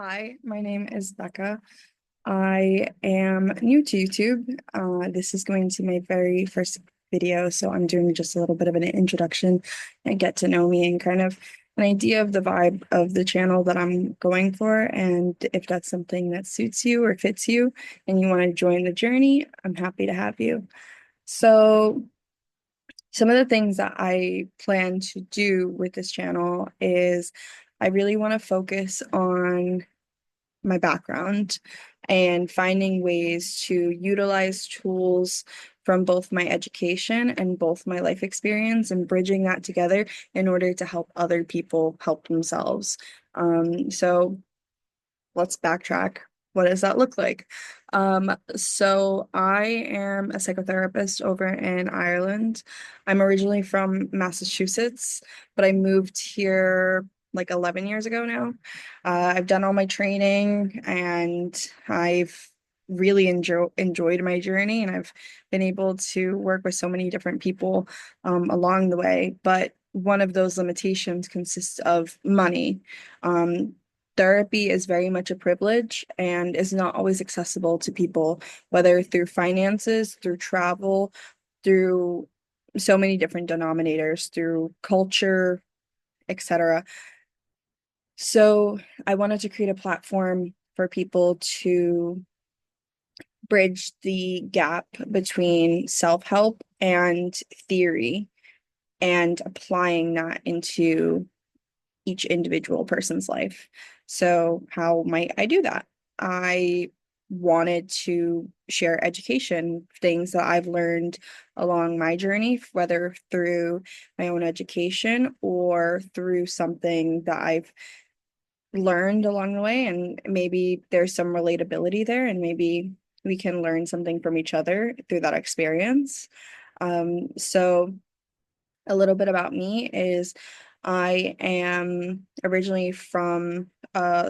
Hi, my name is Becca. I am new to YouTube. This is going to be my very first video, so I'm doing just a little bit of an introduction and get to know me and kind of an idea of the vibe of the channel that I'm going for. And if that's something that suits you or fits you and you want to join the journey, I'm happy to have you. So, some of the things that I plan to do with this channel is I really want to focus on my background and finding ways to utilize tools from both my education and both my life experience and bridging that together in order to help other people help themselves. So let's backtrack. What does that look like? So I am a psychotherapist over in Ireland. I'm originally from Massachusetts, but I moved here like 11 years ago now. I've done all my training and I've really enjoyed my journey, and I've been able to work with so many different people along the way. But one of those limitations consists of money. Um, Therapy is very much a privilege and is not always accessible to people, whether through finances, through travel, through so many different denominators, through culture, etc. So I wanted to create a platform for people to bridge the gap between self-help and theory and applying that into each individual person's life. So, how might I do that? I wanted to share education, things that I've learned along my journey, whether through my own education or through something that I've learned along the way. And maybe there's some relatability there, and maybe we can learn something from each other through that experience. So a little bit about me is I am originally from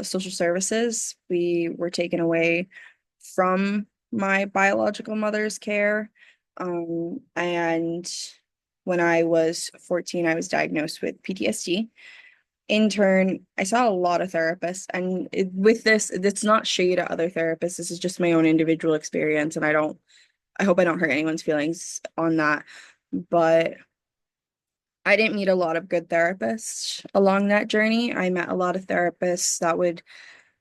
social services. We were taken away from my biological mother's care. And when I was 14, I was diagnosed with PTSD. In turn, I saw a lot of therapists, and with this, it's not shade at other therapists. This is just my own individual experience, and I hope I don't hurt anyone's feelings on that. But I didn't meet a lot of good therapists along that journey. I met a lot of therapists that would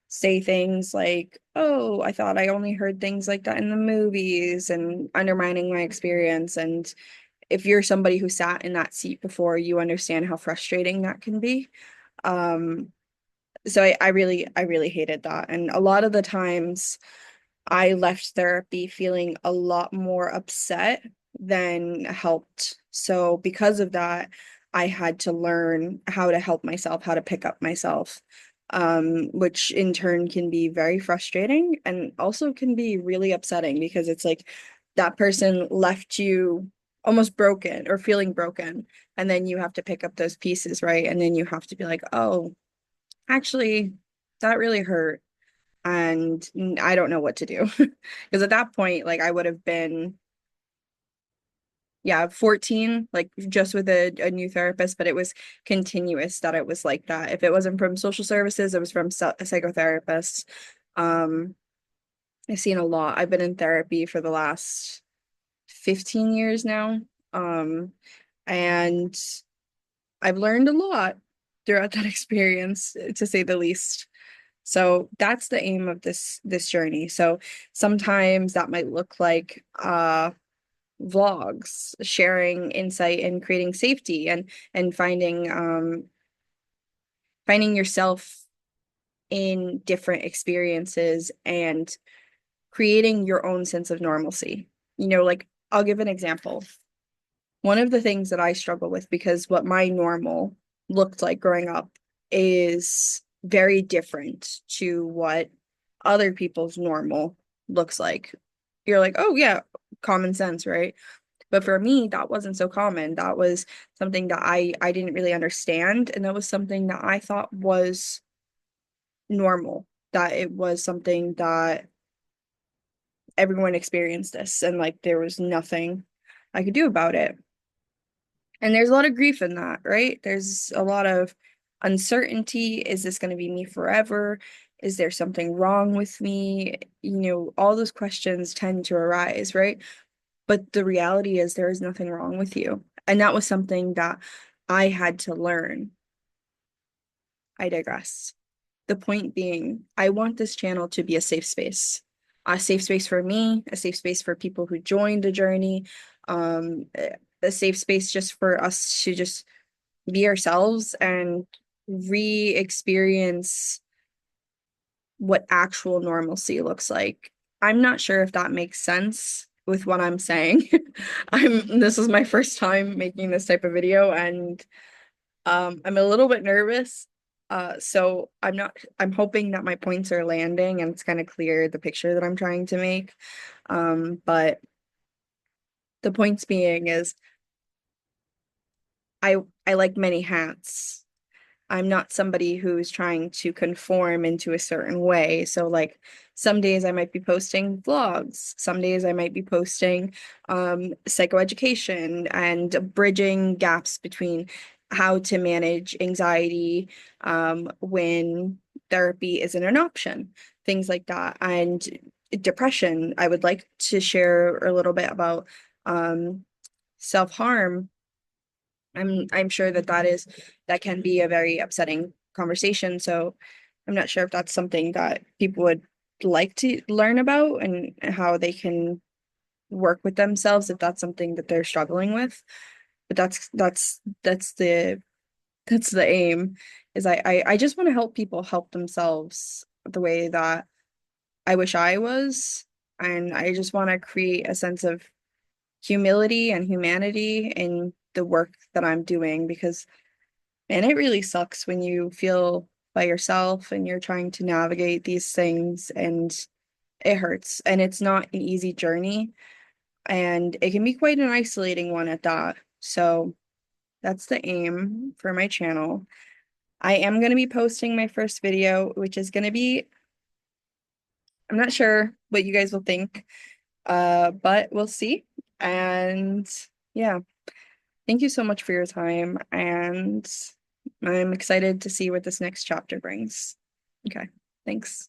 say things like, "Oh, I thought I only heard things like that in the movies," and undermining my experience. And if you're somebody who sat in that seat before, you understand how frustrating that can be. Um, so I really hated that. And a lot of the times I left therapy feeling a lot more upset than helped. So because of that, I had to learn how to help myself, how to pick up myself, which in turn can be very frustrating and also can be really upsetting because it's like that person left you almost broken or feeling broken, and then you have to pick up those pieces, right? And then you have to be like, oh, actually, that really hurt and I don't know what to do. Because at that point, like I would have been, yeah, 14, like just with a new therapist, but it was continuous that it was like that. If it wasn't from social services, it was from psychotherapists. Um, I've seen a lot. I've been in therapy for the last 15 years now. Um, and I've learned a lot throughout that experience, to say the least. So that's the aim of this journey. So sometimes that might look like vlogs, sharing insight and creating safety and finding yourself in different experiences and creating your own sense of normalcy. Like I'll give an example. One of the things that I struggle with, because what my normal looked like growing up is very different to what other people's normal looks like. You're like, oh yeah, common sense, right? But for me, that wasn't so common. That was something that I didn't really understand, and that was something that I thought was normal, that it was something that everyone experienced this, and like there was nothing I could do about it. And there's a lot of grief in that, right? There's a lot of uncertainty. Is this going to be me forever? Is there something wrong with me? All those questions tend to arise, right? But the reality is there is nothing wrong with you. And that was something that I had to learn. I digress. The point being, I want this channel to be a safe space for me, a safe space for people who joined the journey, um, a safe space just for us to just be ourselves and re-experience what actual normalcy looks like. I'm not sure if that makes sense with what I'm saying. This is my first time making this type of video, and I'm a little bit nervous. So I'm hoping that my points are landing and it's kind of clear the picture that I'm trying to make. But the points being is I I like many hats. I'm not somebody who's trying to conform into a certain way. So like some days I might be posting vlogs, some days I might be posting psychoeducation and bridging gaps between how to manage anxiety when therapy isn't an option, things like that. And depression, I would like to share a little bit about self-harm. I'm sure that can be a very upsetting conversation. So I'm not sure if that's something that people would like to learn about and how they can work with themselves if that's something that they're struggling with. But that's the aim is I just want to help people help themselves the way that I wish I was. And I just want to create a sense of humility and humanity in the work that I'm doing because and it really sucks when you feel by yourself and you're trying to navigate these things and it hurts and it's not an easy journey and it can be quite an isolating one at that. So that's the aim for my channel. I am going to be posting my first video, which is going to be, I'm not sure what you guys will think, but we'll see. And yeah, thank you so much for your time and I'm excited to see what this next chapter brings. Okay, thanks.